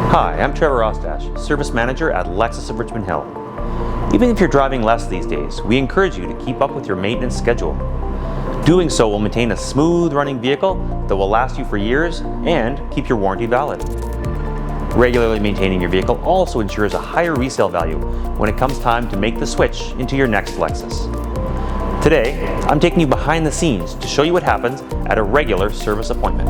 Hi, I'm Trevor Ostash, Service Manager at Lexus of Richmond Hill. Even if you're driving less these days, we encourage you to keep up with your maintenance schedule. Doing so will maintain a smooth running vehicle that will last you for years and keep your warranty valid. Regularly maintaining your vehicle also ensures a higher resale value when it comes time to make the switch into your next Lexus. Today, I'm taking you behind the scenes to show you what happens at a regular service appointment.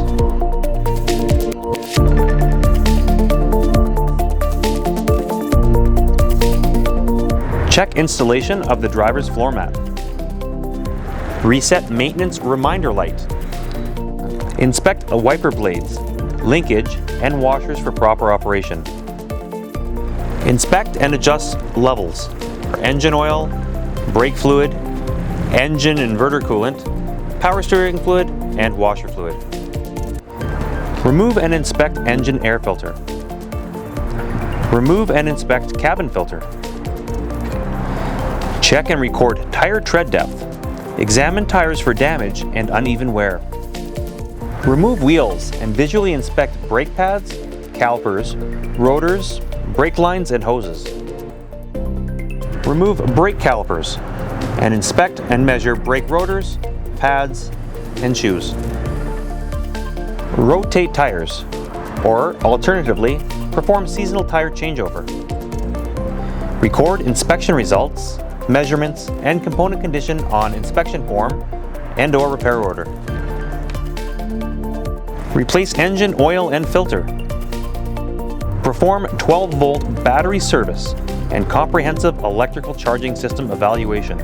Check installation of the driver's floor mat. Reset maintenance reminder light. Inspect wiper blades, linkage, and washers for proper operation. Inspect and adjust levels for engine oil, brake fluid, engine inverter coolant, power steering fluid, and washer fluid. Remove and inspect engine air filter. Remove and inspect cabin filter. Check and record tire tread depth. Examine tires for damage and uneven wear. Remove wheels and visually inspect brake pads, calipers, rotors, brake lines, and hoses. Remove brake calipers and inspect and measure brake rotors, pads, and shoes. Rotate tires, or alternatively, perform seasonal tire changeover. Record inspection results, measurements, and component condition on inspection form and/or repair order. Replace engine oil and filter. Perform 12-volt battery service and comprehensive electrical charging system evaluation.